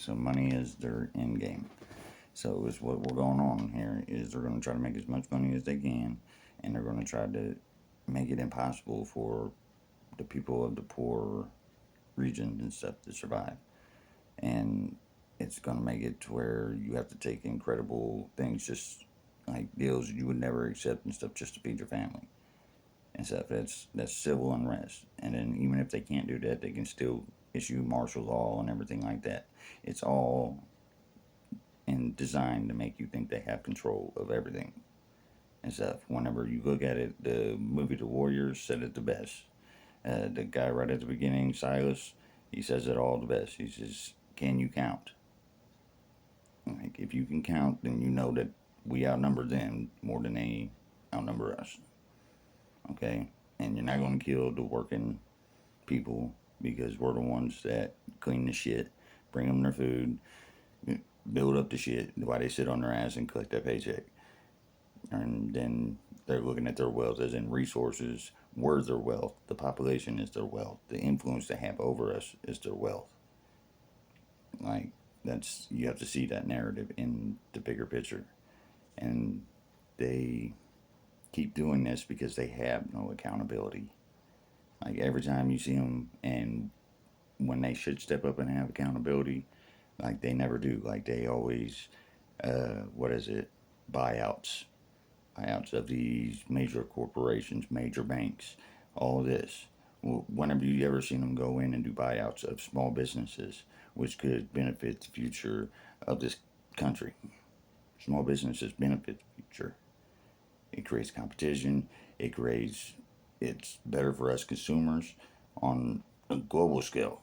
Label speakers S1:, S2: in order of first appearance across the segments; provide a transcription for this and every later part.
S1: So money is their end game. So is what we're going on here is they're going to try to make as much money as they can, and they're going to try to make it impossible for the people of the poor regions and stuff to survive. And it's going to make it to where you have to take incredible things, just like deals you would never accept and stuff, just to feed your family and stuff. That's civil unrest. And then even if they can't do that, they can still issue martial law and everything like that. It's all and designed to make you think they have control of everything and stuff. Whenever you look at it, the movie The Warriors said it the best. The guy right at the beginning, Silas, he says it all the best. He says, "Can you count? Like if you can count, then you know that we outnumber them more than they outnumber us. Okay, and you're not going to kill the working people because we're the ones that clean the shit, bring them their food, build up the shit while they sit on their ass and collect that paycheck. And then they're looking at their wealth as in resources. We're their wealth. The population is their wealth. The influence they have over us is their wealth. Like that's you have to see that narrative in the bigger picture, and they keep doing this because they have no accountability. Like every time you see them, and when they should step up and have accountability, like they never do. Like they always, what is it, buyouts, buyouts of these major corporations, major banks, all this. Well, whenever you ever seen them go in and do buyouts of small businesses, which could benefit the future of this country, small businesses benefit the future. It creates competition. It creates. It's better for us consumers on a global scale.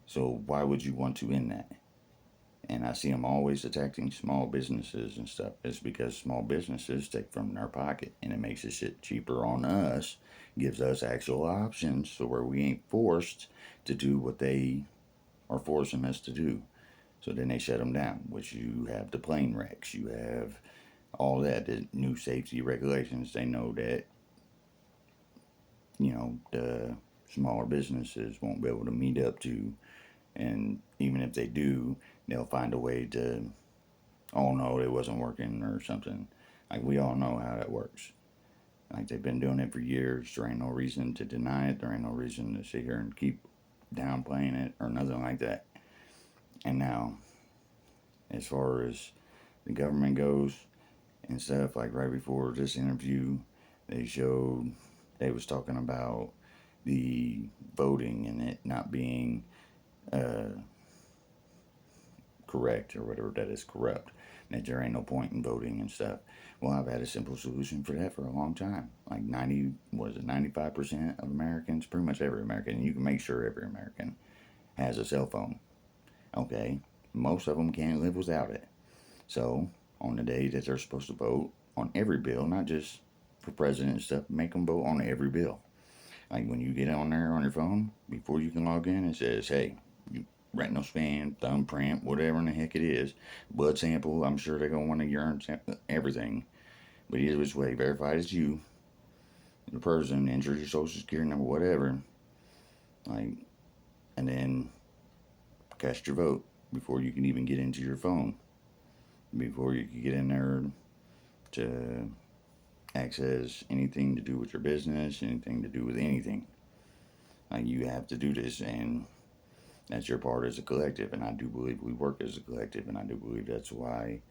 S1: So why would you want to end that? And I see them always attacking small businesses and stuff. It's because small businesses take from their pocket and it makes the shit cheaper on us, gives us actual options so where we ain't forced to do what they are forcing us to do. So then they shut them down, which you have the plane wrecks, you have all that, the new safety regulations. They know that, the smaller businesses won't be able to meet up to. And even if they do, they'll find a way to, oh no, it wasn't working or something. Like we all know how that works. Like they've been doing it for years. There ain't no reason to deny it. There ain't no reason to sit here and keep downplaying it or nothing like that. And now, as far as the government goes and stuff, like right before this interview, they showed they was talking about the voting and it not being uh, correct or whatever, that is corrupt, that there ain't no point in voting and stuff. Well, I've had a simple solution for that for a long time. Like 90, what is it, 95% of Americans, pretty much every American, and you can make sure every American has a cell phone. Okay, most of them can't live without it. So on the day that they're supposed to vote on every bill, not just for president and stuff, make them vote on every bill. Like when you get on there on your phone, before you can log in, it says, hey, you retinal scan, thumbprint, whatever in the heck it is, blood sample. I'm sure they're going to want a urine sample, everything. But either which way, verify it's you, the person, enter your social security number, whatever. Like, and then cast your vote before you can even get into your phone. Before you can get in there to access anything to do with your business, anything to do with anything. Like you have to do this, and that's your part as a collective. And I do believe we work as a collective, and I do believe that's why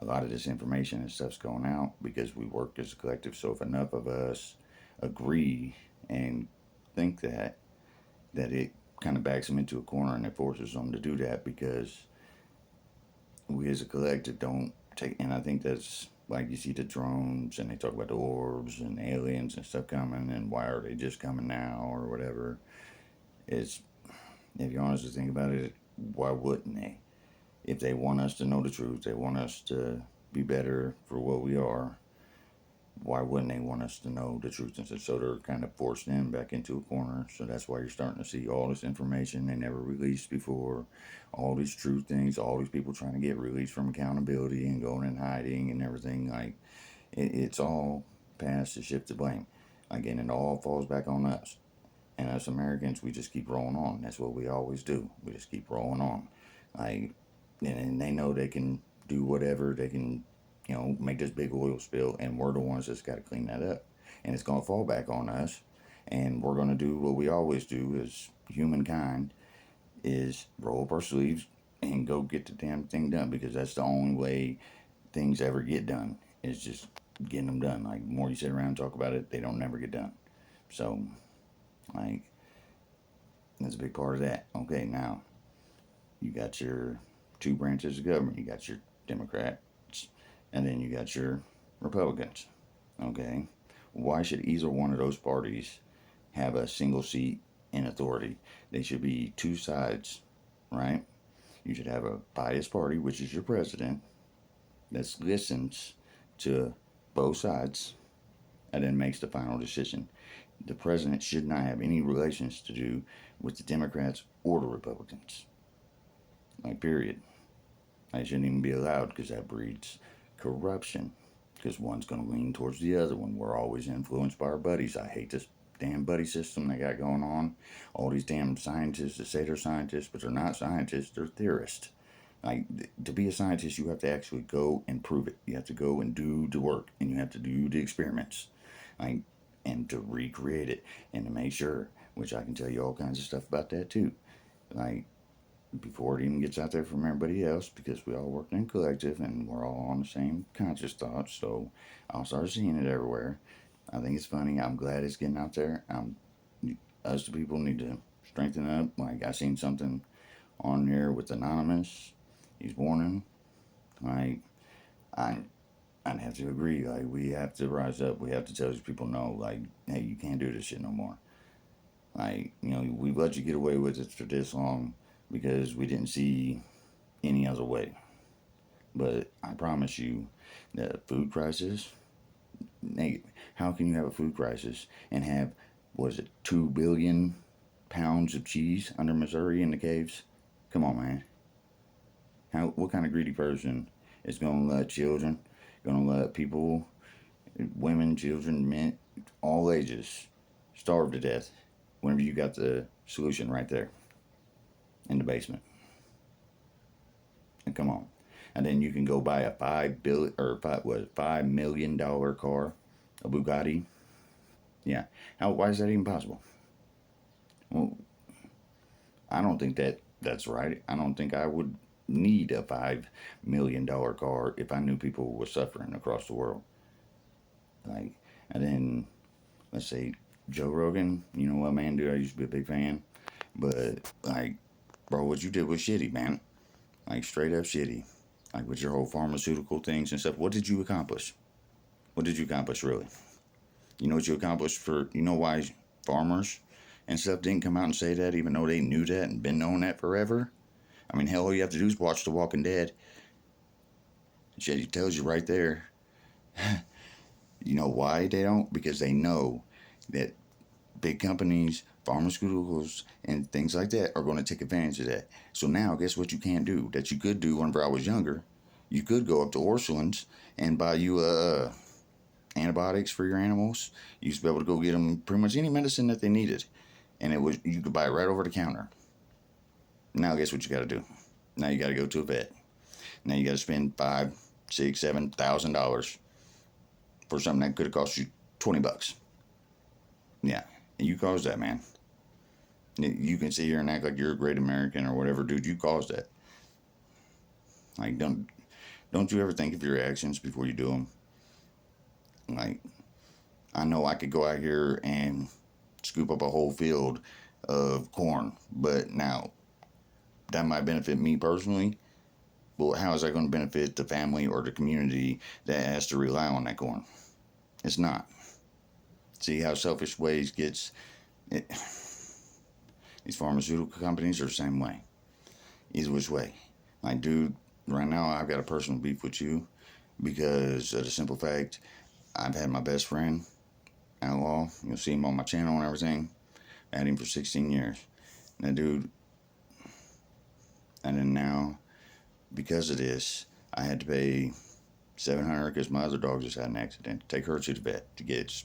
S1: a lot of this information and stuff's going out because we work as a collective. So if enough of us agree and think that it kind of backs them into a corner and it forces them to do that because we as a collective don't take. And I think that's like you see the drones and they talk about the orbs and aliens and stuff coming and why are they just coming now or whatever. It's, if you honestly think about it, why wouldn't they? If they want us to know the truth, they want us to be better for what we are, why wouldn't they want us to know the truth? And so they're kind of forced them back into a corner. So that's why you're starting to see all this information they never released before, all these truth things, all these people trying to get released from accountability and going and hiding and everything. Like it's all past to shift the blame. Again, it all falls back on us. And us Americans, we just keep rolling on. That's what we always do. We just keep rolling on. Like, and they know they can do whatever. They can, make this big oil spill, and we're the ones that's got to clean that up. And it's going to fall back on us. And we're going to do what we always do as humankind, is roll up our sleeves and go get the damn thing done, because that's the only way things ever get done, is just getting them done. Like, the more you sit around and talk about it, they don't never get done. So, like, that's a big part of that. Okay, now you got your two branches of government. You got your Democrats, and then you got your Republicans. Okay, why should either one of those parties have a single seat in authority? They should be two sides, right? You should have a biased party, which is your president, that listens to both sides and then makes the final decision. The president should not have any relations to do with the Democrats or the Republicans. Like, period. They shouldn't even be allowed, because that breeds corruption. Because one's going to lean towards the other one. We're always influenced by our buddies. I hate this damn buddy system they got going on. All these damn scientists that say they're scientists, but they're not scientists, they're theorists. Like, to be a scientist, you have to actually go and prove it. You have to go and do the work, and you have to do the experiments, like, and to recreate it, and to make sure, which I can tell you all kinds of stuff about that too. Like, before it even gets out there from everybody else, because we all work in collective and we're all on the same conscious thoughts. So I'll start seeing it everywhere. I think it's funny. I'm glad it's getting out there. Us the people need to strengthen up. Like, I seen something on here with Anonymous. He's warning. Like, I I'd have to agree. Like, we have to rise up. We have to tell these people no. Like, hey, you can't do this shit no more. Like, we've let you get away with it for this long because we didn't see any other way. But I promise you that food crisis, how can you have a food crisis and have, what is it, 2 billion pounds of cheese under Missouri in the caves? Come on, man. What kind of greedy person is going to let children, going to let people, women, children, men, all ages, starve to death whenever you got the solution right there in the basement? And come on. And then you can go buy a $5 million car, a Bugatti. Yeah. Why is that even possible? Well, I don't think that's right. I don't think I would need a $5 million car if I knew people were suffering across the world. Like, and then let's say Joe Rogan. You know what, man, dude? I used to be a big fan, but, like, bro, what you did was shitty, man. Like, straight up shitty. Like, with your whole pharmaceutical things and stuff. What did you accomplish? What did you accomplish, really? You know what you accomplished you know why farmers and stuff didn't come out and say that, even though they knew that and been knowing that forever? I mean, hell, all you have to do is watch The Walking Dead. Shit, he tells you right there. You know why they don't? Because they know that big companies, pharmaceuticals, and things like that are going to take advantage of that. So now, guess what you can't do that you could do whenever I was younger? You could go up to Orscheln's and buy you antibiotics for your animals. You used to be able to go get them pretty much any medicine that they needed, and you could buy it right over the counter. Now, guess what you got to do? Now you got to go to a vet. Now you got to spend $5, $6, $7,000 for something that could have cost you $20. Yeah, and you caused that, man. You can sit here and act like you're a great American or whatever, dude. You caused that. Like, don't you ever think of your actions before you do them? Like, I know I could go out here and scoop up a whole field of corn, but now that might benefit me personally. Well, how is that going to benefit the family or the community that has to rely on that corn? It's not. See how selfish ways gets it. These pharmaceutical companies are the same way. Either which way. Like, dude, right now I've got a personal beef with you because of the simple fact I've had my best friend, Outlaw. You'll see him on my channel and everything. I had him for 16 years. Now, dude, and then now, because of this, I had to pay $700 because my other dog just had an accident. Take her to the vet to get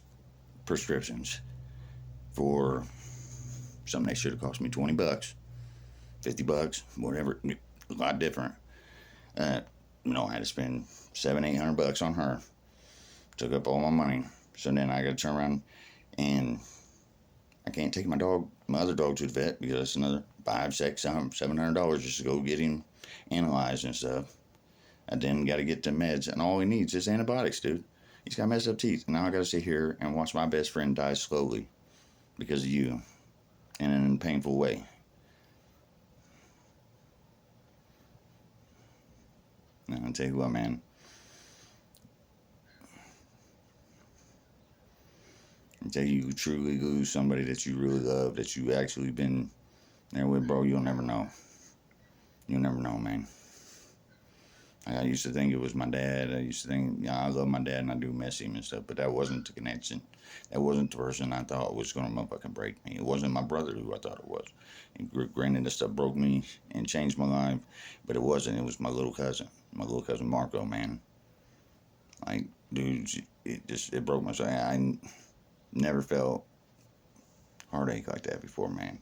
S1: prescriptions for Something that should have cost me $20, $50, whatever, a lot different. Uh, I had to spend $700-800 on her. Took up all my money. So then I got to turn around and I can't take my other dog to the vet because that's another $500-700 just to go get him analyzed and stuff. I then got to get the meds, and all he needs is antibiotics, dude. He's got messed up teeth. And now I got to sit here and watch my best friend die slowly because of you, and in a painful way. Now, I'll tell you what, man. Until you truly lose somebody that you really love, that you actually been there with, bro, you'll never know. You'll never know, man. I used to think it was my dad. I used to think, I love my dad and I do miss him and stuff, but that wasn't the connection. That wasn't the person I thought was going to motherfucking break me. It wasn't my brother who I thought it was. And granted, this stuff broke me and changed my life, but it wasn't. It was my little cousin Marco, man. Like, dude, it broke my soul. I never felt heartache like that before, man.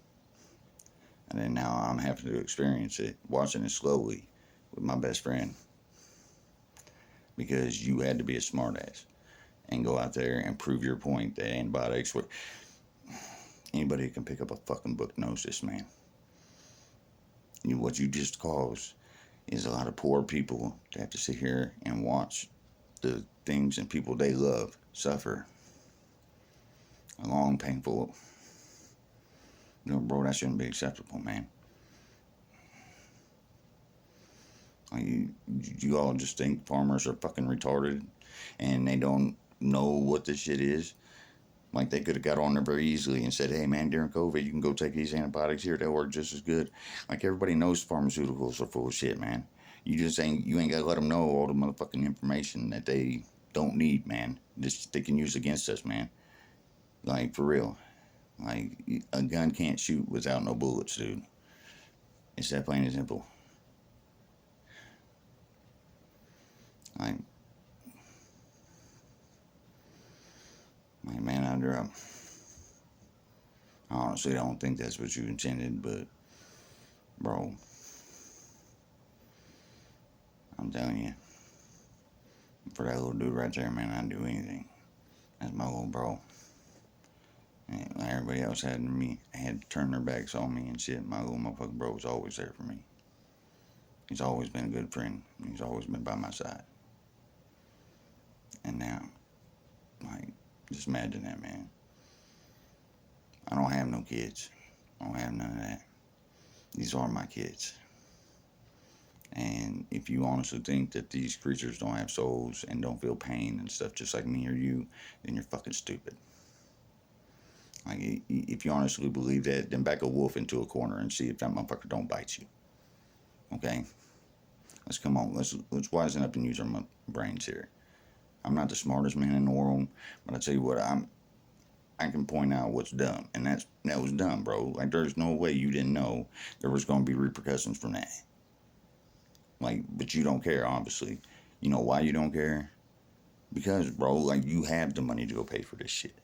S1: And then now I'm having to experience it, watching it slowly with my best friend. Because you had to be a smartass and go out there and prove your point that antibiotics were. Anybody who can pick up a fucking book knows this, man. What you just caused is a lot of poor people to have to sit here and watch the things and people they love suffer. A long, painful. Bro, that shouldn't be acceptable, man. You all just think farmers are fucking retarded and they don't know what this shit is. Like, they could have got on there very easily and said, hey, man, during COVID, you can go take these antibiotics here. They'll work just as good. Like, everybody knows pharmaceuticals are full of shit, man. You ain't got to let them know all the motherfucking information that they don't need, man. They can use against us, man. Like, for real. Like, a gun can't shoot without no bullets, dude. It's that plain and simple. Like, man, I honestly don't think that's what you intended, but, bro, I'm telling you, for that little dude right there, man, I'd do anything. That's my little bro. And everybody else had to turn their backs on me and shit. My little motherfucking bro was always there for me. He's always been a good friend. He's always been by my side. And now, like, just imagine that, man. I don't have no kids. I don't have none of that. These are my kids. And if you honestly think that these creatures don't have souls and don't feel pain and stuff just like me or you, then you're fucking stupid. Like, if you honestly believe that, then back a wolf into a corner and see if that motherfucker don't bite you. Okay? Let's come on. Let's wisen up and use our brains here. I'm not the smartest man in the world, but I tell you what, I can point out what's dumb, and that was dumb, bro. Like, there's no way you didn't know there was going to be repercussions from that. Like, but you don't care, obviously. You know why you don't care? Because, bro, like, you have the money to go pay for this shit.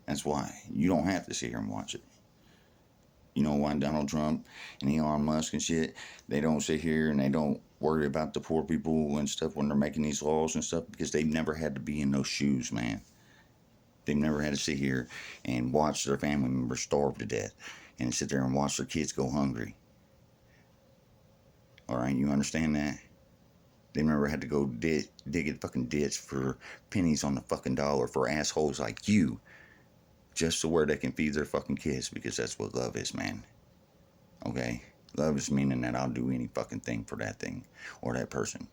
S1: That's why. You don't have to sit here and watch it. You know why Donald Trump and Elon Musk and shit, they don't sit here and they don't worry about the poor people and stuff when they're making these laws and stuff? Because they've never had to be in those shoes, man. They've never had to sit here and watch their family members starve to death and sit there and watch their kids go hungry. Alright, you understand that? They've never had to go dig a fucking ditch for pennies on the fucking dollar for assholes like you just to where they can feed their fucking kids, because that's what love is, man. Okay? Love is meaning that I'll do any fucking thing for that thing or that person.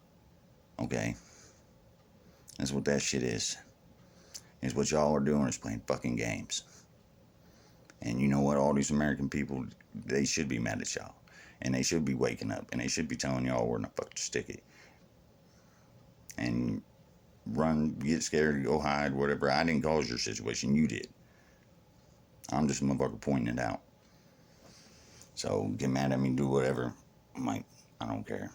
S1: Okay? That's what that shit is. Is what y'all are doing is playing fucking games. And you know what? All these American people, they should be mad at y'all. And they should be waking up. And they should be telling y'all where the fuck to stick it. And run, get scared, go hide, whatever. I didn't cause your situation. You did. I'm just a motherfucker pointing it out. So get mad at me, do whatever. I'm like, I don't care.